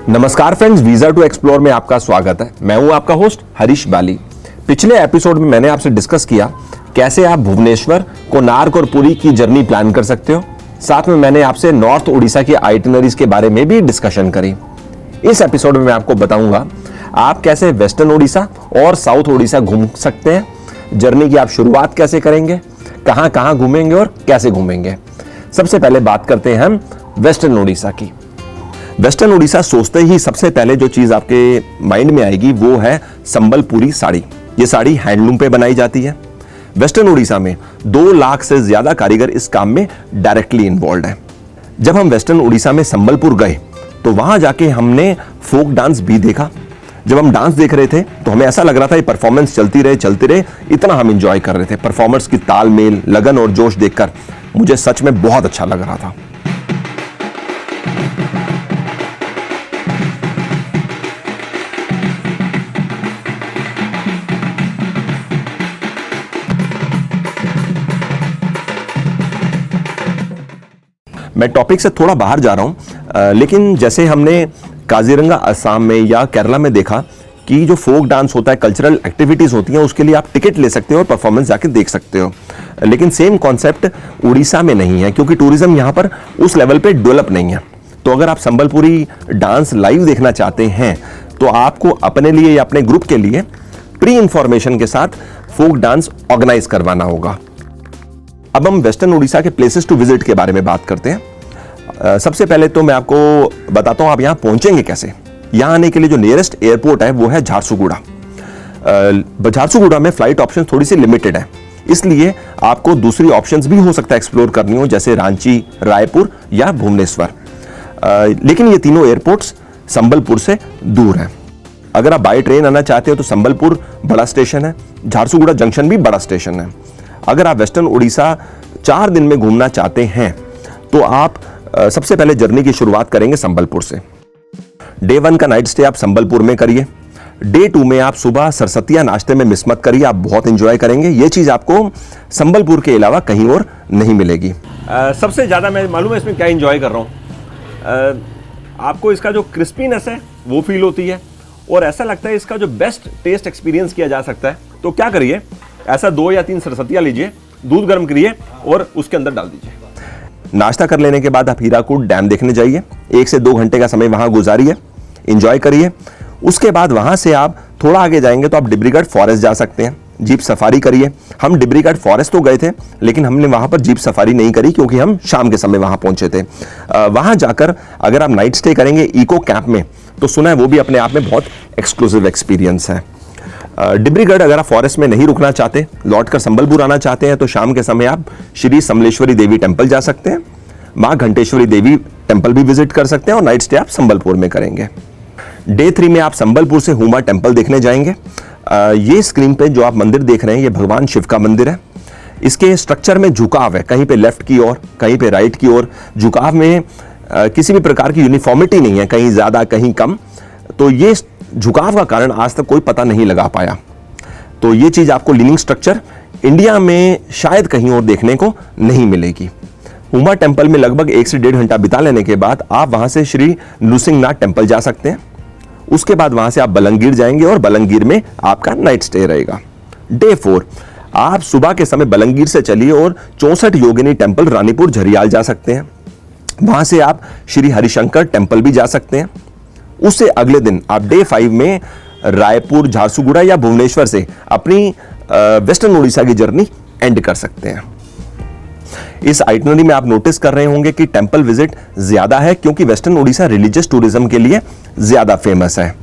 नमस्कार friends, visa to explore में आपका स्वागत है। मैं हूं आपका होस्ट हरीश बाली। पिछले एपिसोड में मैंने आपसे डिस्कस किया कैसे आप भुवनेश्वर, कोणार्क और पुरी की जर्नी प्लान कर सकते हो। साथ में मैंने आपसे नॉर्थ उड़ीसा की आइटिनरीज के बारे में भी डिस्कशन करी। इस एपिसोड में मैं आपको बताऊंगा आप कैसे वेस्टर्न उड़ीसा और साउथ उड़ीसा घूम सकते हैं, जर्नी की आप शुरुआत कैसे करेंगे, कहां कहां घूमेंगे और कैसे घूमेंगे। सबसे पहले बात करते हैं हम वेस्टर्न उड़ीसा की। वेस्टर्न उड़ीसा सोचते ही सबसे पहले जो चीज आपके माइंड में आएगी वो है संबलपुरी साड़ी। ये साड़ी हैंडलूम पे बनाई जाती है। वेस्टर्न उड़ीसा में 2 लाख से ज्यादा कारीगर इस काम में डायरेक्टली इन्वॉल्व है। जब हम वेस्टर्न उड़ीसा में संबलपुर गए तो वहां जाके हमने फोक डांस भी देखा। जब हम डांस देख रहे थे तो हमें ऐसा लग रहा था ये परफॉर्मेंस चलती रहे, इतना हम इंजॉय कर रहे थे। परफॉर्मर्स की तालमेल, लगन और जोश देखकर मुझे सच में बहुत अच्छा लग रहा था। मैं टॉपिक से थोड़ा बाहर जा रहा हूं, लेकिन जैसे हमने काजीरंगा असम में या केरला में देखा कि जो फोक डांस होता है, कल्चरल एक्टिविटीज होती हैं, उसके लिए आप टिकट ले सकते हो और परफॉर्मेंस जाके देख सकते हो। लेकिन सेम कॉन्सेप्ट उड़ीसा में नहीं है, क्योंकि टूरिज्म यहां पर उस लेवल पे डेवलप नहीं है। तो अगर आप संबलपुरी डांस लाइव देखना चाहते हैं तो आपको अपने लिए या अपने ग्रुप के लिए प्री इंफॉर्मेशन के साथ फोक डांस ऑर्गेनाइज करवाना होगा। अब हम वेस्टर्न उड़ीसा के प्लेसेस टू विजिट के बारे में बात करते हैं। सबसे पहले तो मैं आपको बताता हूं आप यहां पहुंचेंगे कैसे। यहां आने के लिए जो नियरेस्ट एयरपोर्ट है वो है झारसुगुड़ा। झारसुगुड़ा में फ्लाइट ऑप्शन थोड़ी सी लिमिटेड है, इसलिए आपको दूसरी ऑप्शंस भी हो सकता है एक्सप्लोर करनी हो, जैसे रांची, रायपुर या भुवनेश्वर। लेकिन ये तीनों एयरपोर्ट्स संबलपुर से दूर हैं। अगर आप बाय ट्रेन आना चाहते हो तो संबलपुर बड़ा स्टेशन है, झारसुगुड़ा जंक्शन भी बड़ा स्टेशन है। अगर आप वेस्टर्न उड़ीसा 4 दिन में घूमना चाहते हैं तो आप सबसे पहले जर्नी की शुरुआत करेंगे संबलपुर से। डे 1 का नाइट स्टे आप संबलपुर में करिए। डे 2 में आप सुबह सरसतिया नाश्ते में मिस मत करिए, आप बहुत एंजॉय करेंगे। ये चीज आपको संबलपुर के अलावा कहीं और नहीं मिलेगी। सबसे ज्यादा मैं मालूम है इसमें क्या एंजॉय कर रहा हूँ। आपको इसका जो क्रिस्पीनेस है वो फील होती है और ऐसा लगता है इसका जो बेस्ट टेस्ट एक्सपीरियंस किया जा सकता है। तो क्या करिए, ऐसा 2 या 3 सरसतिया लीजिए, दूध गर्म करिए और उसके अंदर डाल दीजिए। नाश्ता कर लेने के बाद आप हीराकुड डैम देखने जाइए। 1 से 2 घंटे का समय वहां गुजारिए, एंजॉय करिए। उसके बाद वहां से आप थोड़ा आगे जाएंगे तो आप डिब्रूगढ़ फॉरेस्ट जा सकते हैं, जीप सफारी करिए। हम डिब्रूगढ़ फॉरेस्ट तो गए थे, लेकिन हमने वहां पर जीप सफारी नहीं करी क्योंकि हम शाम के समय वहां पहुंचे थे। वहां जाकर अगर आप नाइट स्टे करेंगे इको कैंप में तो सुना है वो भी अपने आप में बहुत एक्सक्लूसिव एक्सपीरियंस है। डिब्रूगढ़ अगर आप फॉरेस्ट में नहीं रुकना चाहते, लौटकर संबलपुर आना चाहते हैं तो शाम के समय आप श्री समलेश्वरी देवी टेम्पल जा सकते हैं। मां घंटेश्वरी देवी टेम्पल भी विजिट कर सकते हैं और नाइट स्टे आप संबलपुर में करेंगे। डे 3 में आप संबलपुर से हुमा टेम्पल देखने जाएंगे। ये स्क्रीन पे जो आप मंदिर देख रहे हैं ये भगवान शिव का मंदिर है। इसके स्ट्रक्चर में झुकाव है, कहीं पे लेफ्ट की ओर, कहीं पे राइट की ओर। झुकाव में किसी भी प्रकार की यूनिफॉर्मिटी नहीं है, कहीं ज्यादा कहीं कम। तो ये झुकाव का कारण आज तक कोई पता नहीं लगा पाया। तो ये चीज आपको लीनिंग स्ट्रक्चर इंडिया में शायद कहीं और देखने को नहीं मिलेगी। हुमा टेम्पल में लगभग 1 से 1.5 घंटा बिता लेने के बाद आप वहां से श्री नृसिंहनाथ टेम्पल जा सकते हैं। उसके बाद वहां से आप बलंगीर जाएंगे और बलंगीर में आपका नाइट स्टे रहेगा। डे 4 आप सुबह के समय बलंगीर से चलिए और 64 योगिनी टेम्पल रानीपुर झरियाल जा सकते हैं। वहां से आप श्री हरिशंकर टेम्पल भी जा सकते हैं। उससे अगले दिन आप डे 5 में रायपुर, झारसुगुड़ा या भुवनेश्वर से अपनी वेस्टर्न उड़ीसा की जर्नी एंड कर सकते हैं। इस आइटिनरी में आप नोटिस कर रहे होंगे कि टेंपल विजिट ज्यादा है, क्योंकि वेस्टर्न उड़ीसा रिलीजियस टूरिज्म के लिए ज्यादा फेमस है।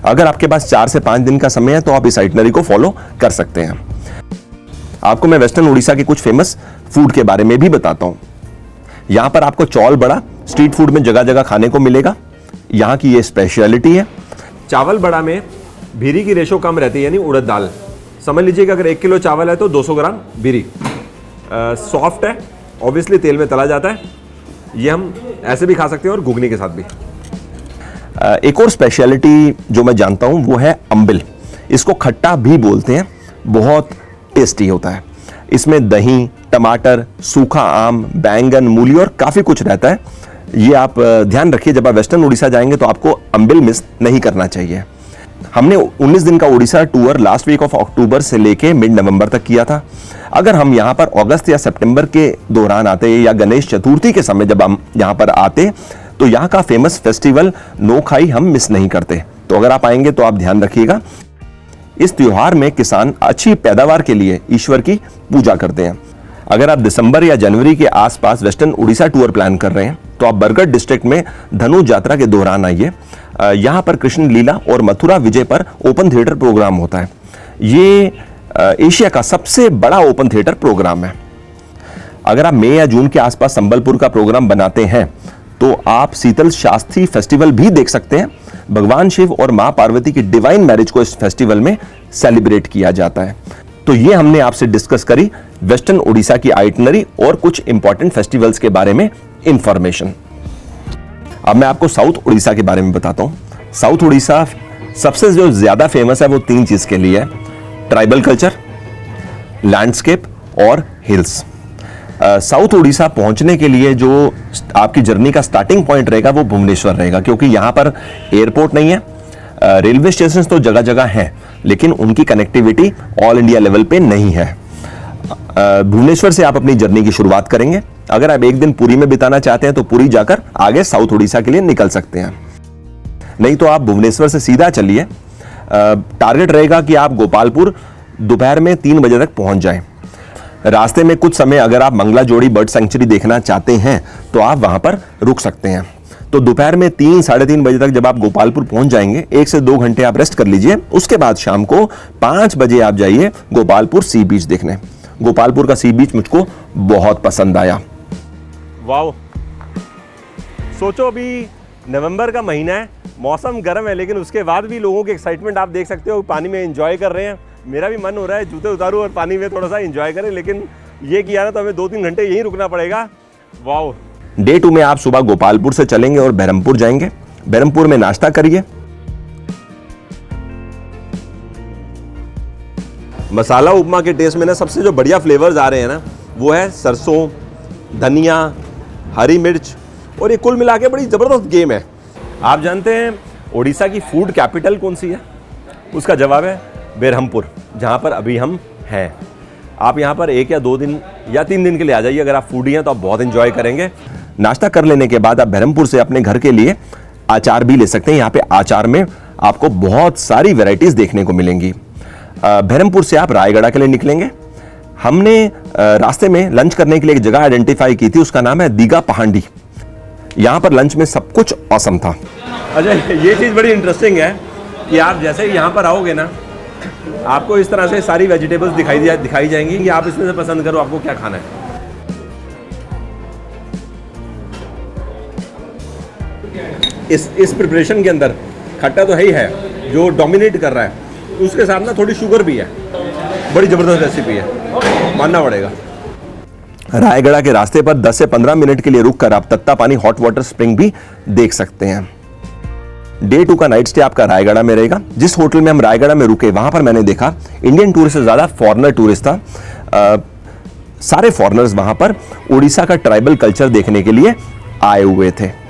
अगर आपके पास 4 से 5 दिन का समय है तो आप इस आइटिनरी को फॉलो कर सकते हैं। आपको मैं वेस्टर्न उड़ीसा के कुछ फेमस फूड के बारे में भी बताता हूं। यहां पर आपको चौल बड़ा स्ट्रीट फूड में जगह जगह खाने को मिलेगा। यहाँ की ये स्पेशलिटी है। चावल बड़ा में भीरी की रेशो कम रहती है, यानी उड़द दाल। समझ लीजिए कि अगर 1 किलो चावल है तो 200 ग्राम भीरी। सॉफ्ट है, ऑब्वियसली तेल में तला जाता है। ये हम ऐसे भी खा सकते हैं और घुगनी के साथ भी। एक और स्पेशलिटी जो मैं जानता हूं वो है अम्बिल। इसको खट्टा भी बोलते हैं, बहुत टेस्टी होता है। इसमें दही, टमाटर, सूखा आम, बैंगन, मूली और काफी कुछ रहता है। ये आप ध्यान रखिए, जब आप वेस्टर्न उड़ीसा जाएंगे तो आपको अंबिल मिस नहीं करना चाहिए। हमने 19 दिन का Orissa tour last week of October से लेके मिड नवंबर तक किया था। अगर हम यहाँ पर अगस्त या सितंबर के दौरान आते या गणेश चतुर्थी के समय जब हम यहाँ पर आते तो यहाँ का फेमस फेस्टिवल नोखाई हम मिस नहीं करते। तो अगर आप आएंगे तो आप ध्यान रखिएगा, इस त्योहार में किसान अच्छी पैदावार के लिए ईश्वर की पूजा करते हैं। अगर आप दिसंबर या जनवरी के आसपास वेस्टर्न उड़ीसा टूर प्लान कर रहे हैं तो आप बरगढ़ डिस्ट्रिक्ट में धनु यात्रा के दौरान आइए। यहाँ पर कृष्ण लीला और मथुरा विजय पर ओपन थिएटर प्रोग्राम होता है। ये एशिया का सबसे बड़ा ओपन थिएटर प्रोग्राम है। अगर आप मई या जून के आसपास संबलपुर का प्रोग्राम बनाते हैं तो आप शीतल शास्त्री फेस्टिवल भी देख सकते हैं। भगवान शिव और मां पार्वती की डिवाइन मैरिज को इस फेस्टिवल में सेलिब्रेट किया जाता है। तो ये हमने आपसे डिस्कस करी वेस्टर्न उड़ीसा की आइटनरी और कुछ इंपॉर्टेंट फेस्टिवल्स के बारे में इंफॉर्मेशन। अब मैं आपको साउथ उड़ीसा के बारे में बताता हूं। साउथ उड़ीसा सबसे जो ज्यादा फेमस है वो 3 चीज के लिए है: ट्राइबल कल्चर, लैंडस्केप और हिल्स। साउथ उड़ीसा पहुंचने के लिए जो आपकी जर्नी का स्टार्टिंग पॉइंट रहेगा वो भुवनेश्वर रहेगा, क्योंकि यहां पर एयरपोर्ट नहीं है। रेलवे स्टेशन तो जगह जगह हैं, लेकिन उनकी कनेक्टिविटी ऑल इंडिया लेवल पे नहीं है। भुवनेश्वर से आप अपनी जर्नी की शुरुआत करेंगे। अगर आप एक दिन पुरी में बिताना चाहते हैं तो पुरी जाकर आगे साउथ उड़ीसा के लिए निकल सकते हैं, नहीं तो आप भुवनेश्वर से सीधा चलिए। टारगेट रहेगा कि आप गोपालपुर दोपहर में 3 बजे तक पहुंच जाएं। रास्ते में कुछ समय अगर आप मंगला जोड़ी बर्ड सेंचुरी देखना चाहते हैं तो आप वहां पर रुक सकते हैं। तो दोपहर में 3 साढ़े 3 बजे तक जब आप गोपालपुर पहुंच जाएंगे, 1 से 2 घंटे आप रेस्ट कर लीजिए। उसके बाद शाम को 5 बजे आप जाइए गोपालपुर सी बीच देखने। गोपालपुर का सी बीच मुझको बहुत पसंद आया। वाह, सोचो अभी नवंबर का महीना है, मौसम गर्म है, लेकिन उसके बाद भी लोगों की एक्साइटमेंट आप देख सकते हो, पानी में एंजॉय कर रहे हैं। मेरा भी मन हो रहा है जूते उतारूं और पानी में थोड़ा सा एंजॉय करें, लेकिन ये किया ना तो हमें 2-3 घंटे यहीं रुकना पड़ेगा। वाह। डे 2 में आप सुबह गोपालपुर से चलेंगे और बहरमपुर जाएंगे। बहरमपुर में नाश्ता करिए। मसाला उपमा के टेस्ट में ना सबसे जो बढ़िया फ्लेवर्स आ रहे हैं ना वो है सरसों, धनिया, हरी मिर्च, और ये कुल मिला के बड़ी ज़बरदस्त गेम है। आप जानते हैं उड़ीसा की फूड कैपिटल कौन सी है? उसका जवाब है बेरहमपुर, जहाँ पर अभी हम हैं। आप यहाँ पर 1 या 2 दिन या 3 दिन के लिए आ जाइए। अगर आप फूडी हैं तो आप बहुत एंजॉय करेंगे। नाश्ता कर लेने के बाद आप बहरमपुर से अपने घर के लिए अचार भी ले सकते हैं। यहाँ पे अचार में आपको बहुत सारी वैरायटीज देखने को मिलेंगी। बहरमपुर से आप रायगढ़ के लिए निकलेंगे। हमने रास्ते में लंच करने के लिए एक जगह आइडेंटिफाई की थी, उसका नाम है दीघा पहाड़ी। यहाँ पर लंच में सब कुछ औसम था। अच्छा, ये चीज़ बड़ी इंटरेस्टिंग है कि आप जैसे ही यहाँ पर आओगे ना, आपको इस तरह से सारी वेजिटेबल्स दिखाई जाएंगी कि आप इसमें से पसंद करो आपको क्या खाना है। इस प्रिपरेशन के अंदर खट्टा तो है ही है, जो डोमिनेट कर रहा है, उसके साथ ना थोड़ी शुगर भी है। बड़ी ज़बरदस्त रेसिपी है, मानना पड़ेगा। रायगढ़ के रास्ते पर 10 से 15 मिनट के लिए रुककर आप तत्ता पानी हॉट वाटर स्प्रिंग भी देख सकते हैं। डे 2 का नाइट स्टे आपका रायगढ़ में रहेगा। जिस होटल में हम रायगढ़ में रुके वहां पर मैंने देखा इंडियन टूरिस्ट से ज्यादा फॉरेनर टूरिस्ट था। सारे फॉरेनर्स वहां पर उड़ीसा का ट्राइबल कल्चर देखने के लिए आए हुए थे।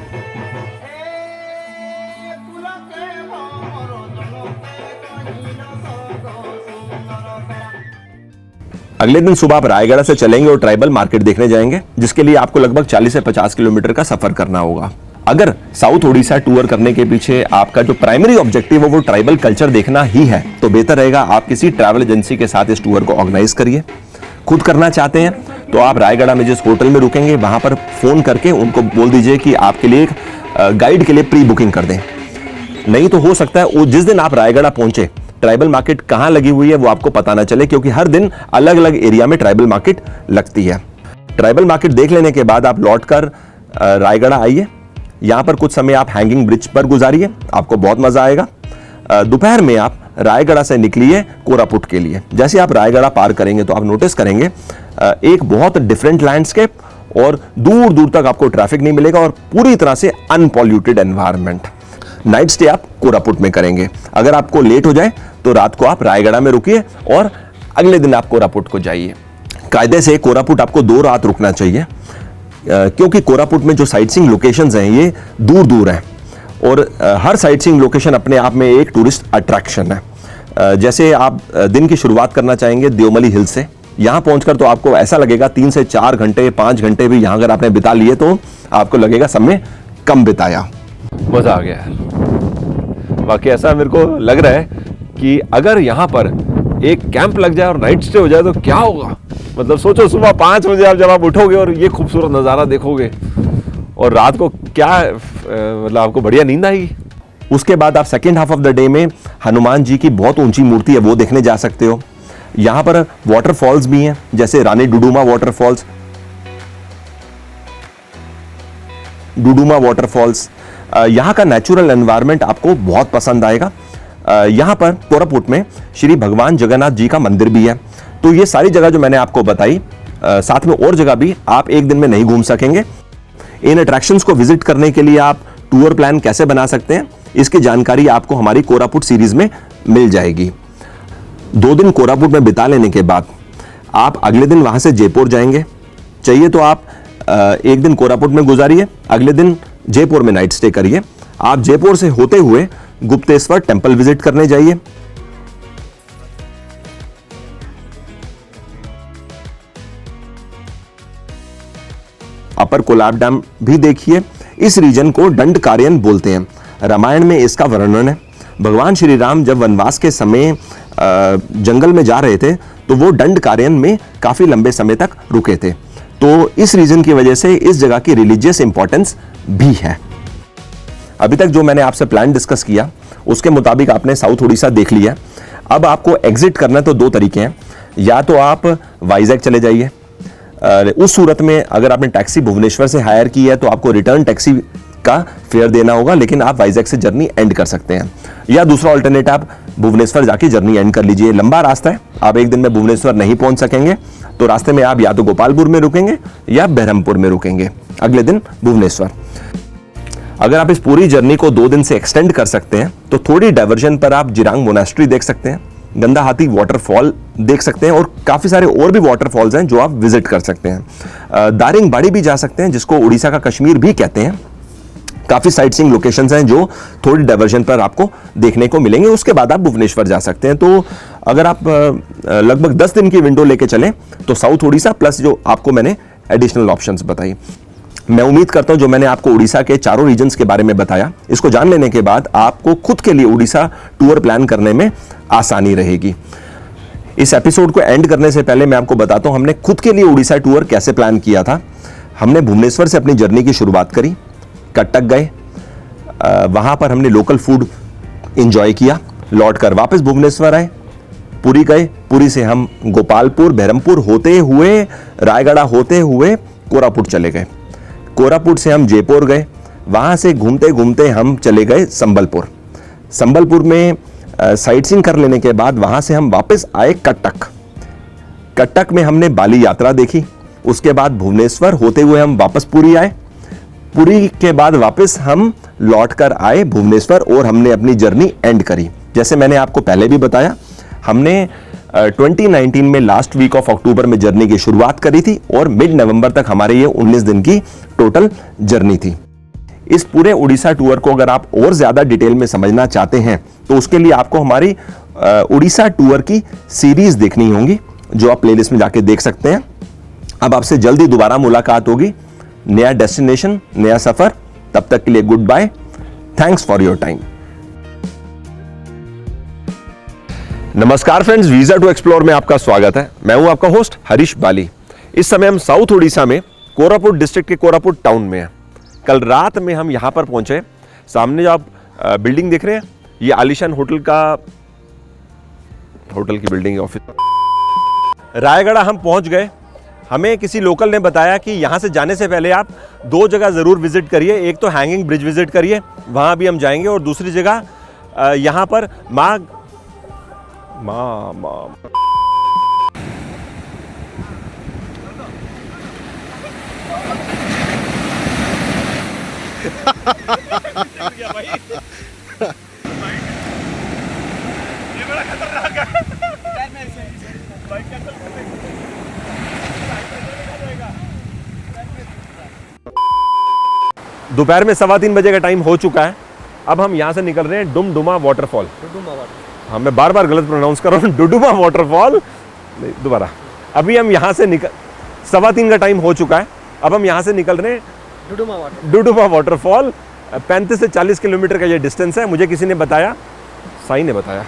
अगले दिन सुबह आप रायगढ़ से चलेंगे और ट्राइबल मार्केट देखने जाएंगे, जिसके लिए आपको लगभग 40 से 50 किलोमीटर का सफर करना होगा। अगर साउथ उड़ीसा टूर करने के पीछे आपका जो प्राइमरी ऑब्जेक्टिव है वो ट्राइबल कल्चर देखना ही है, तो बेहतर रहेगा आप किसी ट्रैवल एजेंसी के साथ इस टूर को ऑर्गेनाइज करिए। खुद करना चाहते हैं तो आप रायगढ़ में जिस होटल में रुकेंगे वहां पर फोन करके उनको बोल दीजिए कि आपके लिए एक गाइड के लिए प्री बुकिंग कर दें। नहीं तो हो सकता है वो जिस दिन आप रायगढ़ पहुंचे ट्राइबल मार्केट कहां लगी हुई है वो आपको पता ना चले, क्योंकि हर दिन अलग अलग एरिया में ट्राइबल मार्केट लगती है। ट्राइबल मार्केट देख लेने के बाद आप लौटकर रायगढ़ आइए। यहां पर कुछ समय आप हैंगिंग ब्रिज पर गुजारिए, आपको बहुत मजा आएगा। दोपहर में आप रायगढ़ से निकलिए कोरापुट के लिए। जैसे आप रायगढ़ पार करेंगे तो आप नोटिस करेंगे एक बहुत डिफरेंट लैंडस्केप, और दूर दूर तक आपको ट्रैफिक नहीं मिलेगा और पूरी तरह से अनपॉल्यूटेड एनवायरनमेंट। नाइट स्टे आप कोरापुट में करेंगे। अगर आपको लेट हो जाए तो रात को आप रायगढ़ में रुकिए और अगले दिन आप कोरापुट को जाइए। कायदे से कोरापुट आपको 2 रात रुकना चाहिए। क्योंकि कोरापुट में जो साइट सीइंग लोकेशंस हैं ये दूर दूर हैं और हर साइट सीइंग लोकेशन अपने आप में एक टूरिस्ट अट्रैक्शन है। जैसे आप दिन की शुरुआत करना चाहेंगे देवमली हिल से, यहाँ पहुंचकर तो आपको ऐसा लगेगा 3 से 4 घंटे 5 घंटे भी यहाँ अगर आपने बिता लिए तो आपको लगेगा समय कम बिताया। मज़ा आ गया यार, वाकई ऐसा मेरे को लग रहा है कि अगर यहाँ पर एक कैंप लग जाए और नाइट स्टे हो जाए तो क्या होगा। मतलब सोचो सुबह 5 बजे आप जब आप उठोगे और ये खूबसूरत नज़ारा देखोगे और रात को क्या मतलब आपको बढ़िया नींद आएगी। उसके बाद आप second half of the day में हनुमान जी की बहुत ऊंची मूर्ति है वो देखने जा सकते हो। यहाँ पर वाटरफॉल्स भी हैं जैसे रानी डुडुमा वाटरफॉल्स, यहाँ का नेचुरल एनवायरनमेंट आपको बहुत पसंद आएगा। यहाँ पर कोरापुट में श्री भगवान जगन्नाथ जी का मंदिर भी है। तो ये सारी जगह जो मैंने आपको बताई, साथ में और जगह भी आप एक दिन में नहीं घूम सकेंगे। इन अट्रैक्शंस को विजिट करने के लिए आप टूर प्लान कैसे बना सकते हैं इसकी जानकारी आपको हमारी कोरापुट सीरीज में मिल जाएगी। 2 दिन कोरापुट में बिता लेने के बाद आप अगले दिन वहां से जयपुर जाएंगे। चाहिए तो आप एक दिन कोरापुट में गुजारिए, अगले दिन जयपुर में नाइट स्टे करिए। आप जयपुर से होते हुए गुप्तेश्वर टेंपल विजिट करने जाइए। अपर कोलाब डैम भी देखिए। इस रीजन को दंडकारण्य बोलते हैं, रामायण में इसका वर्णन है। भगवान श्री राम जब वनवास के समय जंगल में जा रहे थे तो वो दंडकारण्य में काफी लंबे समय तक रुके थे। तो इस रीजन की वजह से इस जगह की रिलीजियस इंपॉर्टेंस भी है। अभी तक जो मैंने आपसे प्लान डिस्कस किया उसके मुताबिक आपने साउथ उड़ीसा देख लिया। अब आपको एग्जिट करना तो 2 तरीके हैं, या तो आप वाइजैक चले जाइए। उस सूरत में अगर आपने टैक्सी भुवनेश्वर से हायर की है तो आपको रिटर्न टैक्सी का फेयर देना होगा, लेकिन आप वाइजैक से जर्नी एंड कर सकते हैं। या दूसरा ऑल्टरनेट आप भुवनेश्वर जाके जर्नी एंड कर लीजिए। लंबा रास्ता है, आप एक दिन में भुवनेश्वर नहीं पहुंच सकेंगे, तो रास्ते में आप या तो गोपालपुर में रुकेंगे या बहरमपुर में रुकेंगे, अगले दिन भुवनेश्वर। अगर आप इस पूरी जर्नी को 2 दिन से एक्सटेंड कर सकते हैं तो थोड़ी डाइवर्जन पर आप जिरांग मोनास्ट्री देख सकते हैं, गंदा हाथी वाटरफॉल देख सकते हैं और काफी सारे और भी वाटरफॉल्स हैं जो आप विजिट कर सकते हैं। दारिंगबाड़ी भी जा सकते हैं जिसको उड़ीसा का कश्मीर भी कहते हैं। काफी साइट सीइंग लोकेशंस हैं जो थोड़ी डाइवर्जन पर आपको देखने को मिलेंगे। उसके बाद आप भुवनेश्वर जा सकते हैं। तो अगर आप लगभग 10 दिन की विंडो लेके चलें तो साउथ उड़ीसा प्लस जो आपको मैंने एडिशनल ऑप्शंस बताई। मैं उम्मीद करता हूं जो मैंने आपको उड़ीसा के चारों रीजन्स के बारे में बताया, इसको जान लेने के बाद आपको खुद के लिए उड़ीसा टूर प्लान करने में आसानी रहेगी। इस एपिसोड को एंड करने से पहले मैं आपको बताता हूं हमने खुद के लिए उड़ीसा टूर कैसे प्लान किया था। हमने भुवनेश्वर से अपनी जर्नी की शुरुआत करी, कटक गए, वहां पर हमने लोकल फूड एंजॉय किया, लौटकर वापस भुवनेश्वर आए, पुरी गए, पुरी से हम गोपालपुर बहरमपुर होते हुए रायगढ़ होते हुए कोरापुट चले गए, कोरापुट से हम जयपुर गए, वहां से घूमते घूमते हम चले गए संबलपुर। संबलपुर में साइट सीइंग कर लेने के बाद वहां से हम वापस आए कटक। कटक में हमने बाली यात्रा देखी। उसके बाद भुवनेश्वर होते हुए हम वापस पुरी आए, पुरी के बाद वापस हम लौटकर आए भुवनेश्वर और हमने अपनी जर्नी एंड करी। जैसे मैंने आपको पहले भी बताया, हमने 2019 में लास्ट वीक ऑफ अक्टूबर में जर्नी की शुरुआत करी थी और मिड नवंबर तक हमारे ये 19 दिन की टोटल जर्नी थी। इस पूरे उड़ीसा टूर को अगर आप और ज्यादा डिटेल में समझना चाहते हैं तो उसके लिए आपको हमारी उड़ीसा टूर की सीरीज देखनी होगी जो आप प्लेलिस्ट में जाके देख सकते हैं। अब आपसे जल्दी दोबारा मुलाकात होगी, नया डेस्टिनेशन, नया सफर। तब तक के लिए good bye, thanks for your time. नमस्कार फ्रेंड्स, वीजा टू एक्सप्लोर में आपका स्वागत है। मैं हूं आपका होस्ट हरीश बाली। इस समय हम साउथ उड़ीसा में कोरापुट डिस्ट्रिक्ट के कोरापुट टाउन में हैं। कल रात में हम यहां पर पहुंचे। सामने जो आप बिल्डिंग देख रहे हैं ये आलिशान होटल की बिल्डिंग है, ऑफिस। रायगढ़ हम पहुंच गए। हमें किसी लोकल ने बताया कि यहाँ से जाने से पहले आप 2 जगह ज़रूर विजिट करिए। एक तो हैंगिंग ब्रिज विजिट करिए, वहाँ भी हम जाएंगे, और दूसरी जगह यहाँ पर माँ ये बड़ा खतरनाक है। दोपहर में 3:15 बजे का टाइम हो चुका है। अब हम यहाँ से निकल रहे हैं डुमडुमा वाटरफॉल। हाँ, मैं बार बार गलत प्रोनाउंस कर रहा हूँ, डुडुमा वाटरफॉल। नहीं, दोबारा। अभी हम यहाँ से 3:15 का टाइम हो चुका है। अब हम यहाँ से निकल रहे हैं डुडुमा वाटरफॉल। 35 से 40 किलोमीटर का ये डिस्टेंस है, मुझे किसी ने बताया, साई ने बताया।